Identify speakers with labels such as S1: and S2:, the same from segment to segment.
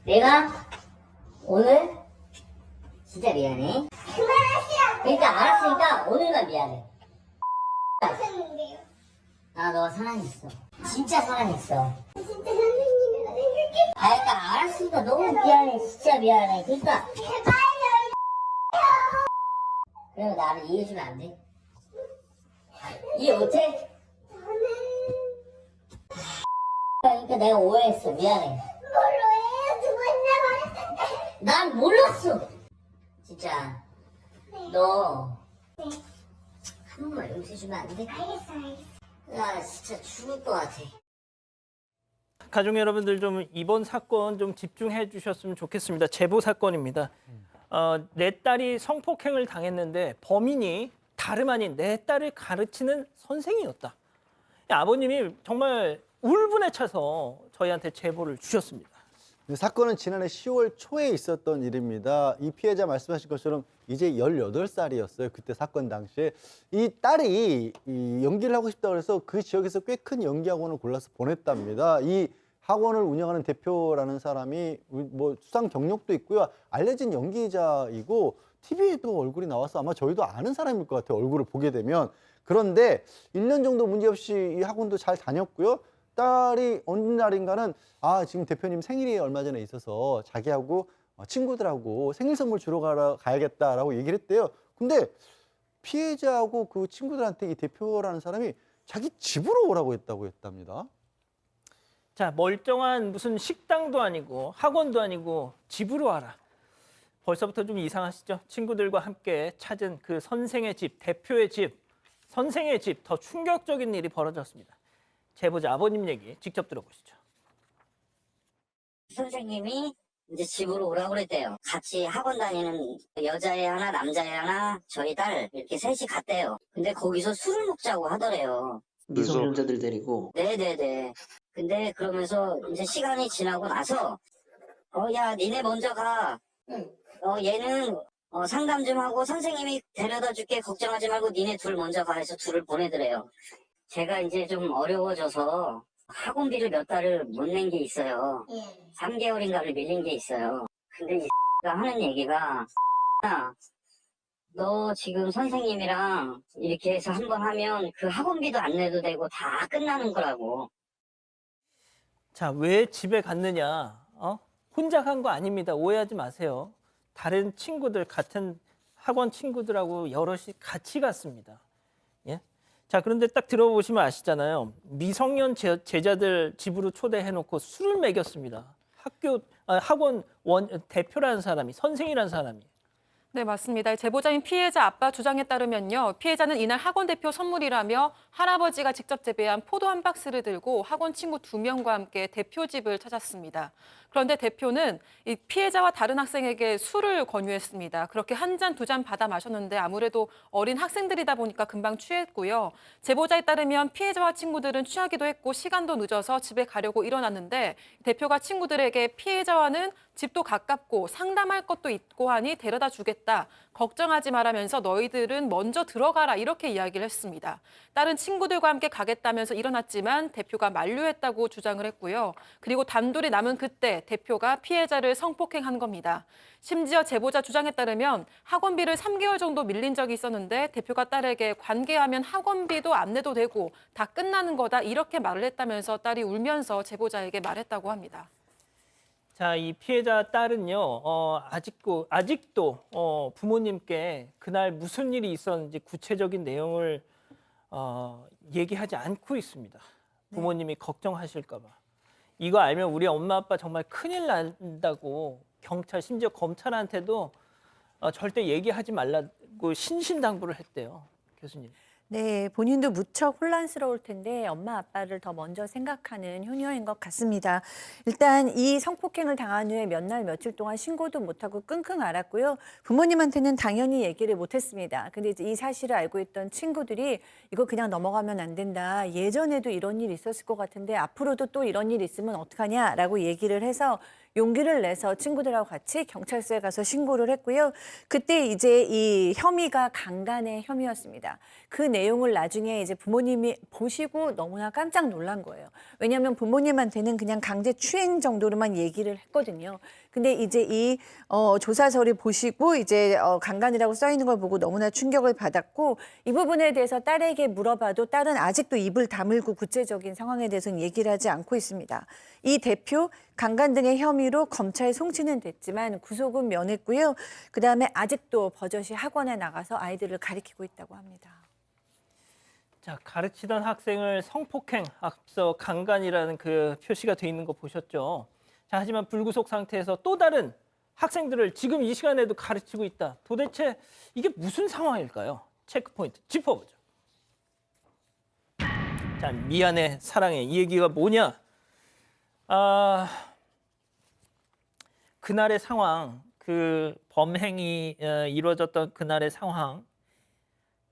S1: 내가 오늘 진짜 미안해.
S2: 그만하시라고.
S1: 그러니까 알았으니까 오늘만 미안해.
S2: 하셨는데요.
S1: 나 너 사랑했어. 진짜 사랑했어.
S2: 진짜 선생님이랑 이렇게
S1: 그러니까 알았으니까 너무 미안해. 진짜 미안해. 그러니까
S2: 제발요.
S1: 그리고 나를 이해해주면 안 돼? 이해 못해?
S2: 저는
S1: 그러니까 내가 오해했어. 미안해.
S2: 뭘로 해요? 두 번이나 말했는데.
S1: 난 몰랐어. 진짜 너
S2: 네.
S1: 한 번만 용서해주면 안 돼?
S2: 알겠어요.
S1: 나 진짜 죽을 것 같아.
S3: 가족 여러분들 좀 이번 사건 좀 집중해 주셨으면 좋겠습니다. 제보 사건입니다. 내 딸이 성폭행을 당했는데 범인이 다름 아닌 내 딸을 가르치는 선생이었다. 아버님이 정말 울분에 차서 저희한테 제보를 주셨습니다.
S4: 사건은 지난해 10월 초에 있었던 일입니다. 이 피해자 말씀하신 것처럼 이제 18살이었어요. 그때 사건 당시에. 이 딸이 연기를 하고 싶다고 해서 그 지역에서 꽤 큰 연기 학원을 골라서 보냈답니다. 이 학원을 운영하는 대표라는 사람이 뭐 수상 경력도 있고요. 알려진 연기자이고 TV에도 얼굴이 나와서 아마 저희도 아는 사람일 것 같아요. 얼굴을 보게 되면. 그런데 1년 정도 문제없이 이 학원도 잘 다녔고요. 딸이 어느 날인가는 지금 대표님 생일이 얼마 전에 있어서 자기하고 친구들하고 생일 선물 주러 가야겠다라고 얘기를 했대요. 근데 피해자하고 그 친구들한테 이 대표라는 사람이 자기 집으로 오라고 했답니다.
S3: 자, 멀쩡한 무슨 식당도 아니고 학원도 아니고 집으로 와라. 벌써부터 좀 이상하시죠? 친구들과 함께 찾은 그 선생의 집, 대표의 집, 선생의 집, 더 충격적인 일이 벌어졌습니다. 제보자 아버님 얘기 직접 들어보시죠.
S1: 선생님이 이제 집으로 오라고 그랬대요. 같이 학원 다니는 여자애 하나, 남자애 하나, 저희 딸 이렇게 셋이 갔대요. 근데 거기서 술을 먹자고 하더래요.
S5: 미성년자들 데리고.
S1: 네네네. 근데 그러면서 이제 시간이 지나고 나서 야 니네 먼저 가. 얘는 상담 좀 하고 선생님이 데려다 줄게. 걱정하지 말고 니네 둘 먼저 가 해서 둘을 보내더래요. 제가 이제 좀 어려워져서 학원비를 몇 달을 못 낸 게 있어요.
S2: 예.
S1: 3개월인가를 밀린 게 있어요. 근데 이 가 하는 얘기가 너 지금 선생님이랑 이렇게 해서 한번 하면 그 학원비도 안 내도 되고 다 끝나는 거라고.
S3: 자, 왜 집에 갔느냐? 혼자 간 거 아닙니다. 오해하지 마세요. 다른 친구들, 같은 학원 친구들하고 여럿이 같이 갔습니다. 예? 자, 그런데 딱 들어보시면 아시잖아요. 미성년 제자들 집으로 초대해놓고 술을 먹였습니다. 학원 대표라는 사람이, 선생이라는 사람이.
S6: 네, 맞습니다. 제보자인 피해자 아빠 주장에 따르면요. 피해자는 이날 학원 대표 선물이라며 할아버지가 직접 재배한 포도 한 박스를 들고 학원 친구 2명과 함께 대표 집을 찾았습니다. 그런데 대표는 이 피해자와 다른 학생에게 술을 권유했습니다. 그렇게 한 잔, 두 잔 받아 마셨는데 아무래도 어린 학생들이다 보니까 금방 취했고요. 제보자에 따르면 피해자와 친구들은 취하기도 했고 시간도 늦어서 집에 가려고 일어났는데 대표가 친구들에게 피해자와는 집도 가깝고 상담할 것도 있고 하니 데려다 주겠다. 걱정하지 말라면서 너희들은 먼저 들어가라 이렇게 이야기를 했습니다. 딸은 친구들과 함께 가겠다면서 일어났지만 대표가 만류했다고 주장을 했고요. 그리고 단둘이 남은 그때 대표가 피해자를 성폭행한 겁니다. 심지어 제보자 주장에 따르면 학원비를 3개월 정도 밀린 적이 있었는데 대표가 딸에게 관계하면 학원비도 안 내도 되고 다 끝나는 거다 이렇게 말을 했다면서 딸이 울면서 제보자에게 말했다고 합니다.
S3: 자, 이 피해자 딸은요, 아직도 부모님께 그날 무슨 일이 있었는지 구체적인 내용을 얘기하지 않고 있습니다. 부모님이 걱정하실까 봐. 이거 알면 우리 엄마 아빠 정말 큰일 난다고 경찰, 심지어 검찰한테도 절대 얘기하지 말라고 신신당부를 했대요, 교수님.
S7: 네, 본인도 무척 혼란스러울 텐데 엄마 아빠를 더 먼저 생각하는 효녀인 것 같습니다. 일단 이 성폭행을 당한 후에 몇 날 며칠 동안 신고도 못하고 끙끙 앓았고요. 부모님한테는 당연히 얘기를 못했습니다. 근데 이제 이 사실을 알고 있던 친구들이 이거 그냥 넘어가면 안 된다. 예전에도 이런 일이 있었을 것 같은데 앞으로도 또 이런 일이 있으면 어떡하냐라고 얘기를 해서 용기를 내서 친구들하고 같이 경찰서에 가서 신고를 했고요. 그때 이제 이 혐의가 강간의 혐의였습니다. 그 내용을 나중에 이제 부모님이 보시고 너무나 깜짝 놀란 거예요. 왜냐하면 부모님한테는 그냥 강제 추행 정도로만 얘기를 했거든요. 근데 이제 이 조사서를 보시고 이제 강간이라고 써 있는 걸 보고 너무나 충격을 받았고, 이 부분에 대해서 딸에게 물어봐도 딸은 아직도 입을 다물고 구체적인 상황에 대해서는 얘기를 하지 않고 있습니다. 이 대표 강간 등의 혐의로 검찰 송치는 됐지만 구속은 면했고요. 그다음에 아직도 버젓이 학원에 나가서 아이들을 가르치고 있다고 합니다.
S3: 자, 가르치던 학생을 성폭행, 앞서 강간이라는 그 표시가 돼 있는 거 보셨죠? 자, 하지만 불구속 상태에서 또 다른 학생들을 지금 이 시간에도 가르치고 있다. 도대체 이게 무슨 상황일까요? 체크포인트 짚어보죠. 자, 미안해, 사랑해. 이 얘기가 뭐냐? 그날의 상황, 그 범행이 이루어졌던 그날의 상황,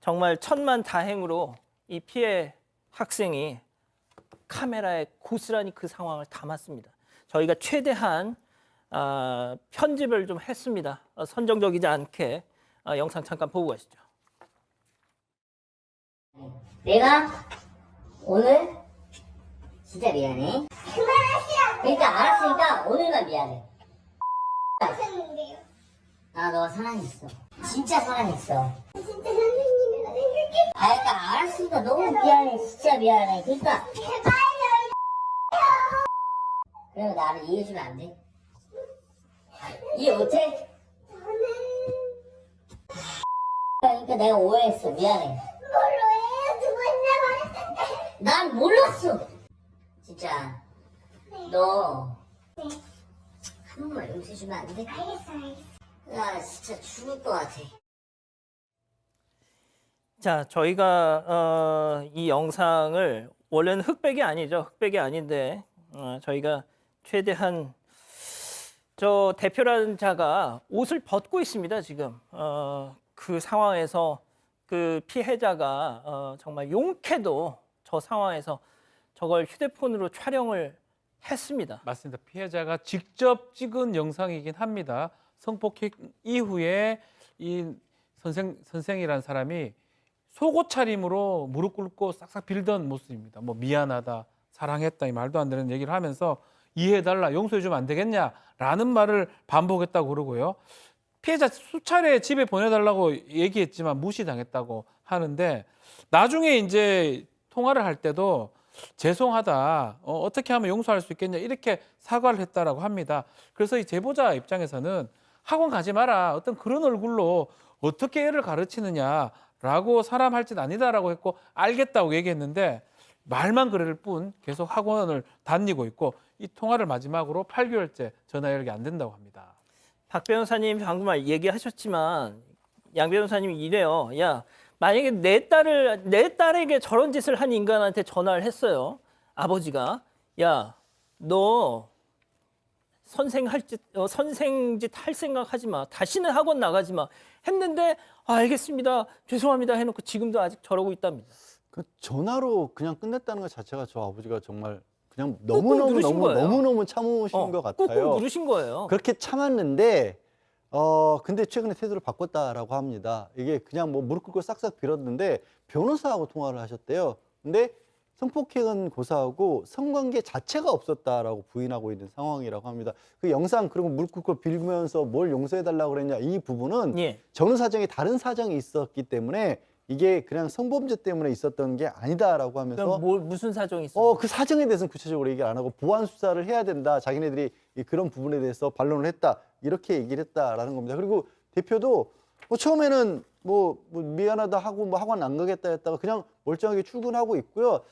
S3: 정말 천만다행으로 이 피해 학생이 카메라에 고스란히 그 상황을 담았습니다. 저희가 최대한 편집을 좀 했습니다. 선정적이지 않게 영상 잠깐 보고 가시죠.
S1: 내가 오늘 진짜 미안해.
S2: 그만하시라고.
S1: 그러니까 알았으니까 오늘만 미안해.
S2: 하셨는데요.
S1: 나 너 사랑했어. 진짜 사랑했어.
S2: 진짜 선생님이랑 그렇게
S1: 그러니까 알았으니까 너무 미안해. 진짜 미안해. 그러니까
S2: 제발요.
S1: 그러면 나를 이해해주면 안 돼? 이해 못해?
S2: 저는
S1: 그러니까 내가 오해했어. 미안해.
S2: 뭘로 해요? 두 번이나 말했는데.
S1: 난 몰랐어. 진짜 너 한 번만 용서해주면 안 돼?
S2: 알겠어요.
S1: 나 진짜 죽을 것 같아.
S3: 자, 저희가 이 영상을 원래는 흑백이 아니죠. 흑백이 아닌데 저희가 최대한 저 대표라는 자가 옷을 벗고 있습니다. 지금 그 상황에서 그 피해자가 정말 용케도 저 상황에서 저걸 휴대폰으로 촬영을 했습니다.
S8: 맞습니다. 피해자가 직접 찍은 영상이긴 합니다. 성폭행 이후에 이 선생이라는 사람이 속옷 차림으로 무릎 꿇고 싹싹 빌던 모습입니다. 뭐 미안하다, 사랑했다 이 말도 안 되는 얘기를 하면서 이해해달라, 용서해주면 안 되겠냐라는 말을 반복했다고 그러고요. 피해자 수차례 집에 보내달라고 얘기했지만 무시당했다고 하는데, 나중에 이제 통화를 할 때도 죄송하다, 어떻게 하면 용서할 수 있겠냐 이렇게 사과를 했다라고 합니다. 그래서 이 제보자 입장에서는 학원 가지 마라, 어떤 그런 얼굴로 어떻게 애를 가르치느냐라고 사람 할 짓 아니다라고 했고 알겠다고 얘기했는데, 말만 그럴 뿐 계속 학원을 다니고 있고, 이 통화를 마지막으로 8개월째 전화 연락이 안 된다고 합니다.
S3: 박 변호사님 방금 얘기하셨지만 양 변호사님이 이래요. 야, 만약에 내 딸에게 저런 짓을 한 인간한테 전화를 했어요. 아버지가, 야, 너 선생짓 할 생각하지 마. 다시는 학원 나가지 마. 했는데 알겠습니다, 죄송합니다 해놓고 지금도 아직 저러고 있답니다.
S4: 그 전화로 그냥 끝냈다는 것 자체가 저 아버지가 정말 그냥
S3: 누르신 거예요.
S4: 너무너무 참으신 것
S3: 꾹꾹
S4: 같아요.
S3: 누르신 거예요.
S4: 그렇게 참았는데 근데 최근에 태도를 바꿨다라고 합니다. 이게 그냥 뭐 무릎 꿇고 싹싹 빌었는데 변호사하고 통화를 하셨대요. 근데 성폭행은 고사하고 성관계 자체가 없었다라고 부인하고 있는 상황이라고 합니다. 그 영상, 그리고 무릎 꿇고 빌면서 뭘 용서해달라고 그랬냐, 이 부분은
S3: 예.
S4: 전후 사정에 다른 사정이 있었기 때문에 이게 그냥 성범죄 때문에 있었던 게 아니다라고 하면서
S3: 그럼 무슨 사정이 있어요?
S4: 그 사정에 대해서는 구체적으로 얘기를 안 하고 보완 수사를 해야 된다, 자기네들이 그런 부분에 대해서 반론을 했다, 이렇게 얘기를 했다라는 겁니다. 그리고 대표도 처음에는 뭐 미안하다 하고 뭐 학원 안 가겠다 했다가 그냥 멀쩡하게 출근하고 있고요.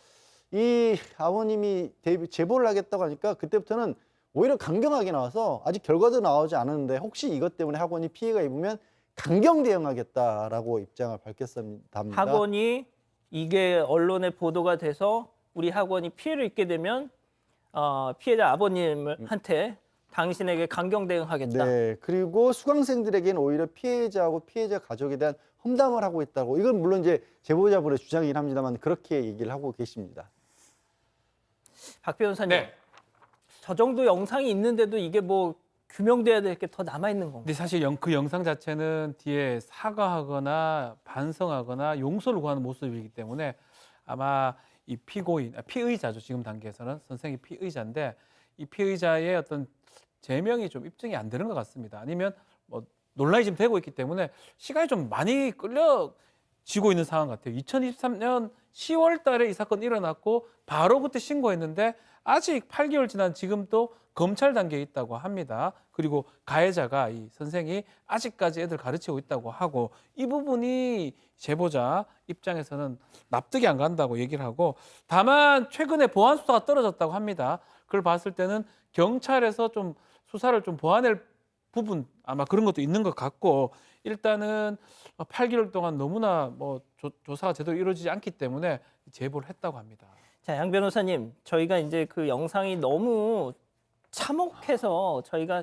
S4: 이 아버님이 제보를 하겠다고 하니까 그때부터는 오히려 강경하게 나와서, 아직 결과도 나오지 않았는데 혹시 이것 때문에 학원이 피해가 입으면 강경 대응하겠다라고 입장을 밝혔습니다.
S3: 학원이 이게 언론에 보도가 돼서 우리 학원이 피해를 입게 되면 피해자 아버님한테 당신에게 강경 대응하겠다.
S4: 네, 그리고 수강생들에게는 오히려 피해자하고 피해자 가족에 대한 험담을 하고 있다고. 이건 물론 이제 제보자분의 주장이긴 합니다만 그렇게 얘기를 하고 계십니다.
S3: 박 변호사님,
S8: 네.
S3: 저 정도 영상이 있는데도 이게 뭐 규명돼야 될 게 더 남아 있는 건가요?
S8: 근데 사실 그 영상 자체는 뒤에 사과하거나 반성하거나 용서를 구하는 모습이기 때문에 아마 이 피의자죠. 지금 단계에서는 선생이 피의자인데 이 피의자의 어떤 제명이 좀 입증이 안 되는 것 같습니다. 아니면 뭐 논란이 지금 되고 있기 때문에 시간이 좀 많이 끌려지고 있는 상황 같아요. 2023년 10월 달에 이 사건이 일어났고 바로 그때 신고했는데 아직 8개월 지난 지금도 검찰 단계에 있다고 합니다. 그리고 가해자가 이 선생이 아직까지 애들 가르치고 있다고 하고 이 부분이 제보자 입장에서는 납득이 안 간다고 얘기를 하고 다만 최근에 보안 수사가 떨어졌다고 합니다. 그걸 봤을 때는 경찰에서 좀 수사를 좀 보완할 부분 아마 그런 것도 있는 것 같고 일단은 8개월 동안 너무나 뭐 조사가 제대로 이루어지지 않기 때문에 제보를 했다고 합니다.
S3: 자, 양 변호사님, 저희가 이제 그 영상이 너무 참혹해서 저희가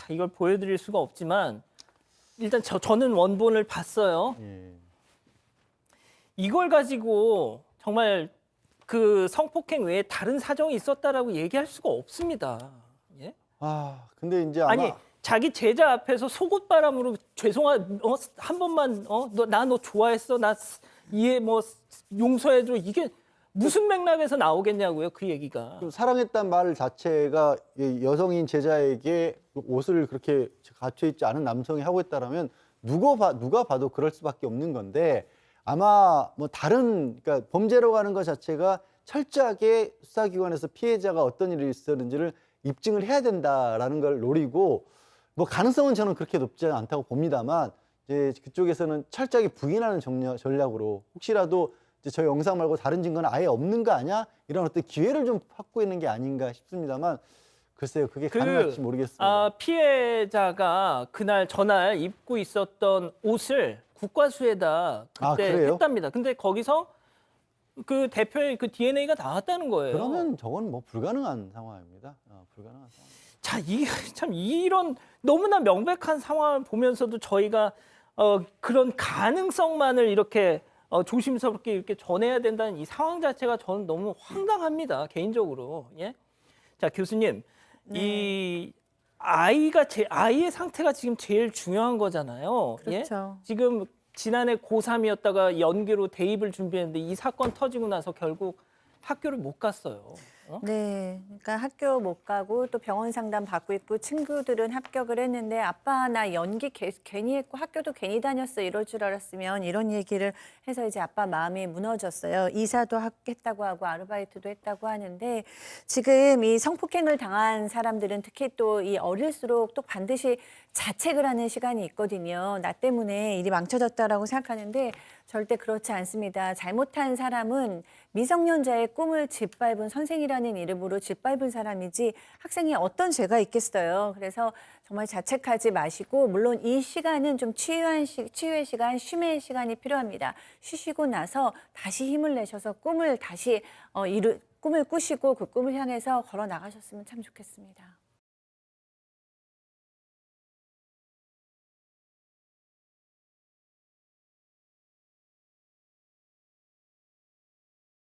S3: 이걸 보여드릴 수가 없지만 일단 저는 원본을 봤어요.
S4: 예.
S3: 이걸 가지고 정말 그 성폭행 외에 다른 사정이 있었다라고 얘기할 수가 없습니다. 예?
S4: 아, 근데 이제 아마
S3: 아니 자기 제자 앞에서 속옷바람으로 한 번만 나 너 좋아했어 나 이해 뭐 용서해줘 이게 무슨 맥락에서 나오겠냐고요 그 얘기가.
S4: 사랑했다는 말 자체가 이 여성인 제자에게 옷을 그렇게 갖춰 있지 않은 남성이 하고 있다라면 누가 봐도 그럴 수밖에 없는 건데 아마 뭐 다른 그러니까 범죄라고 하는 것 자체가 철저하게 수사기관에서 피해자가 어떤 일이 있었는지를 입증을 해야 된다라는 걸 노리고 뭐 가능성은 저는 그렇게 높지 않다고 봅니다만 이제 그쪽에서는 철저하게 부인하는 전략으로 혹시라도 이제 저 영상 말고 다른 증거는 아예 없는 거 아니야? 이런 어떤 기회를 좀 확보하는 게 아닌가 싶습니다만 글쎄요 그게 가능할지 모르겠습니다.
S3: 피해자가 전날 입고 있었던 옷을 국과수에다 그때
S4: 그래요?
S3: 했답니다. 근데 거기서 그 대표의 그 DNA가 나왔다는 거예요.
S4: 그러면 저건 뭐 불가능한 상황입니다. 불가능한 상황.
S3: 자, 참 이런 너무나 명백한 상황을 보면서도 저희가 그런 가능성만을 이렇게 조심스럽게 이렇게 전해야 된다는 이 상황 자체가 저는 너무 황당합니다. 개인적으로. 예? 자, 교수님. 이 아이의 상태가 지금 제일 중요한 거잖아요.
S7: 그렇죠.
S3: 예? 지금 지난해 고3이었다가 연기로 대입을 준비했는데 이 사건 터지고 나서 결국 학교를 못 갔어요.
S7: 네, 그러니까 학교 못 가고 또 병원 상담 받고 있고 친구들은 합격을 했는데 아빠 나 연기 괜히 했고 학교도 괜히 다녔어 이럴 줄 알았으면 이런 얘기를 해서 이제 아빠 마음이 무너졌어요. 이사도 했다고 하고 아르바이트도 했다고 하는데 지금 이 성폭행을 당한 사람들은 특히 또 이 어릴수록 또 반드시 자책을 하는 시간이 있거든요. 나 때문에 일이 망쳐졌다라고 생각하는데 절대 그렇지 않습니다. 잘못한 사람은 미성년자의 꿈을 짓밟은 선생이라는 이름으로 짓밟은 사람이지 학생이 어떤 죄가 있겠어요. 그래서 정말 자책하지 마시고 물론 이 시간은 좀 치유의 시간, 쉼의 시간이 필요합니다. 쉬시고 나서 다시 힘을 내셔서 꿈을 다시 꿈을 꾸시고 그 꿈을 향해서 걸어 나가셨으면 참 좋겠습니다.